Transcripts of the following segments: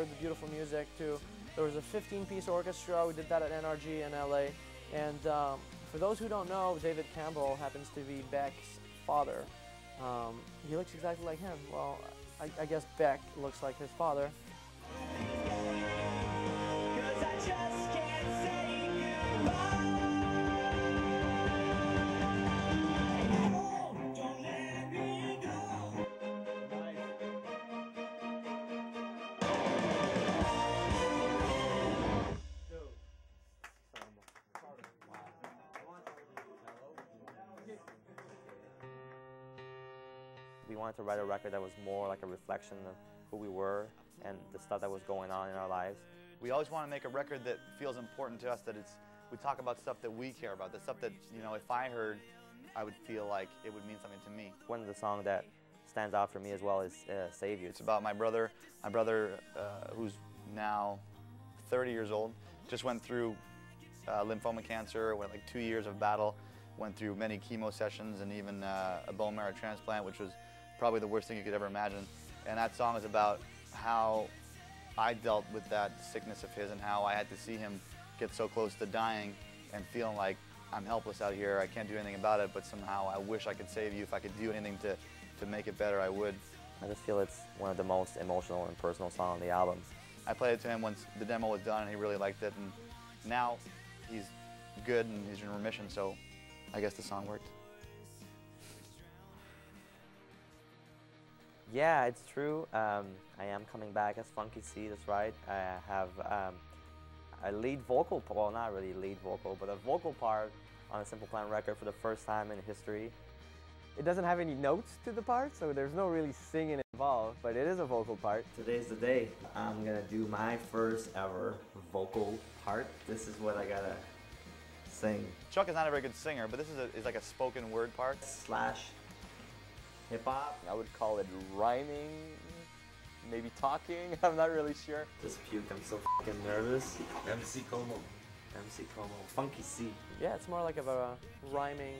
heard the beautiful music too. There was a 15-piece orchestra. We did that at NRG in LA. And for those who don't know, David Campbell happens to be Beck's father. He looks exactly like him. Well, I guess Beck looks like his father. We wanted to write a record that was more like a reflection of who we were and the stuff that was going on in our lives. We always want to make a record that feels important to us, that we talk about stuff that we care about, the stuff that, you know, if I heard, I would feel like it would mean something to me. One of the songs that stands out for me as well is Save You. It's about my brother who's now 30 years old, just went through lymphoma cancer, went like 2 years of battle, went through many chemo sessions and even a bone marrow transplant, which was probably the worst thing you could ever imagine. And that song is about how I dealt with that sickness of his and how I had to see him get so close to dying and feeling like I'm helpless out here, I can't do anything about it, but somehow I wish I could save you. If I could do anything to make it better, I would. I just feel it's one of the most emotional and personal songs on the album. I played it to him once the demo was done and he really liked it, and now he's good and he's in remission, so I guess the song worked. Yeah, it's true. I am coming back as Funky C, that's right. I have a lead vocal, well, not really lead vocal, but a vocal part on a Simple Plan record for the first time in history. It doesn't have any notes to the part, so there's no really singing involved, but it is a vocal part. Today's the day. I'm gonna do my first ever vocal part. This is what I gotta sing. Chuck is not a very good singer, but this is like a spoken word part. / hip-hop. I would call it rhyming, maybe talking, I'm not really sure. Just puke, I'm so fucking nervous. MC Como. MC Como. Funky C. Yeah, it's more like of a rhyming,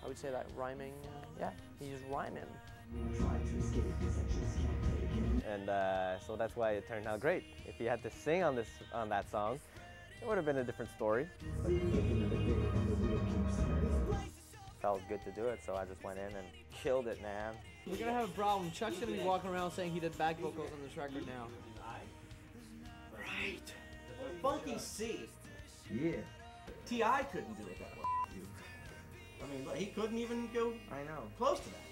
I would say that rhyming, yeah, he's rhyming. And so that's why it turned out great. If he had to sing on that song, it would have been a different story. Felt good to do it, so I just went in and killed it, man. We're gonna have a problem. Chuck's gonna be walking around saying he did back vocals on this record now. Right. Funky C. Yeah. T.I. couldn't do it that way. I mean, he couldn't even go close to that.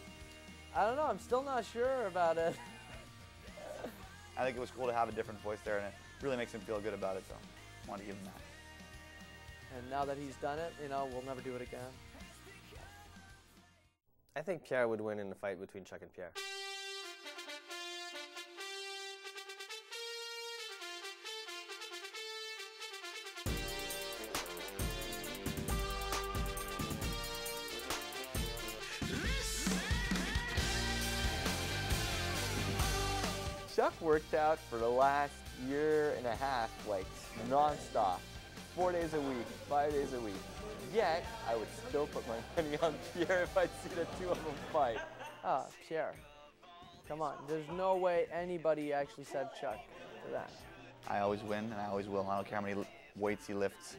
I don't know, I'm still not sure about it. I think it was cool to have a different voice there, and it really makes him feel good about it, so I wanted to give him that. And now that he's done it, you know, we'll never do it again. I think Pierre would win in the fight between Chuck and Pierre. Chuck worked out for the last year and a half, like non-stop, 4 days a week, 5 days a week. Yet, I would still put my money on Pierre if I'd see the two of them fight. Ah, Pierre. Come on, there's no way anybody actually said Chuck to that. I always win, and I always will. I don't care how many weights he lifts.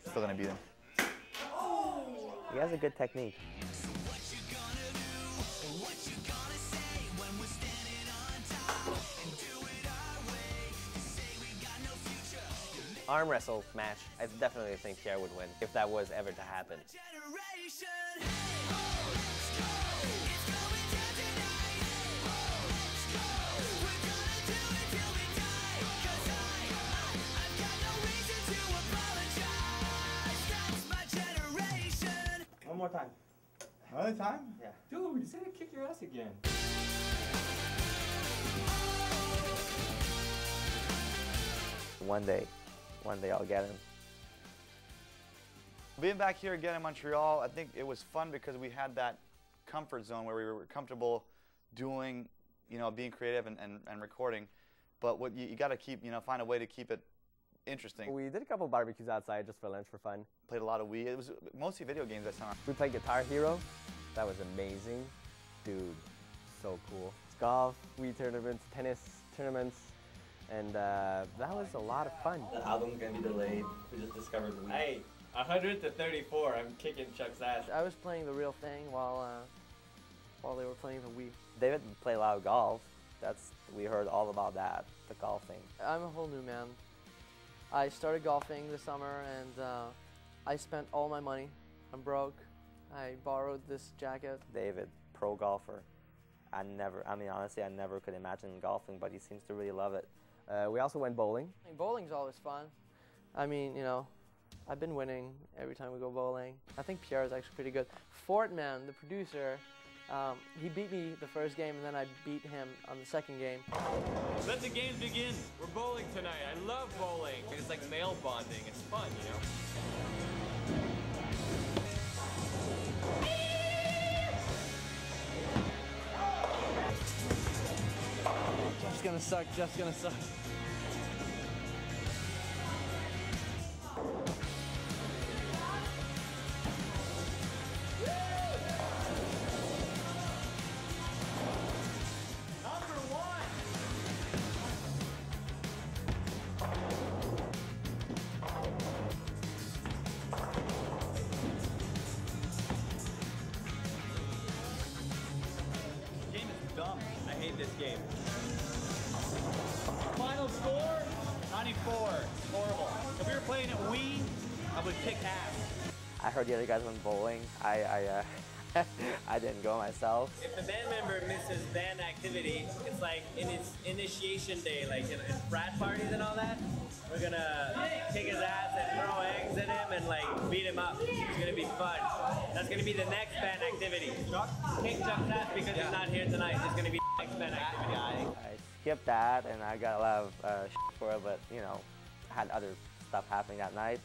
Still gonna beat him. He has a good technique. Arm wrestle match, I definitely think Pierre would win if that was ever to happen. One more time. Another time? Yeah. Dude, he's gonna kick your ass again. One day I'll get him. Being back here again in Montreal, I think it was fun because we had that comfort zone where we were comfortable doing, you know, being creative and recording. But what you got to keep, you know, find a way to keep it interesting. We did a couple barbecues outside just for lunch for fun. Played a lot of Wii. It was mostly video games that time. We played Guitar Hero. That was amazing. Dude, so cool. Golf, Wii tournaments, tennis tournaments. and that was a lot of fun. The album's gonna be delayed. We just discovered weed. Hey, 100 to 34. I'm kicking Chuck's ass. I was playing the real thing while they were playing the Wii. David played a lot of golf. We heard all about that, the golfing. I'm a whole new man. I started golfing this summer and I spent all my money. I'm broke. I borrowed this jacket. David, pro golfer. Honestly, I never could imagine golfing, but he seems to really love it. We also went bowling. I mean, bowling's always fun. I mean, you know, I've been winning every time we go bowling. I think Pierre is actually pretty good. Fortman, the producer, he beat me the first game and then I beat him on the second game. Let the games begin. We're bowling tonight. I love bowling. It's like male bonding. It's fun, you know? Just gonna suck, just gonna suck. This game is dumb. I hate this game. Final score, 94. Horrible. If we were playing at Wii, I would kick ass. I heard the other guys went bowling. I didn't go myself. If a band member misses band activity, it's like in its initiation day, like in frat parties and all that, we're gonna kick his ass and throw eggs at him and like beat him up. It's gonna be fun. That's gonna be the next band activity. Kick Chuck's ass because he's not here tonight. It's gonna be the next band activity. I skipped that and I got a lot of shit for it, but you know, I had other stuff happening that night.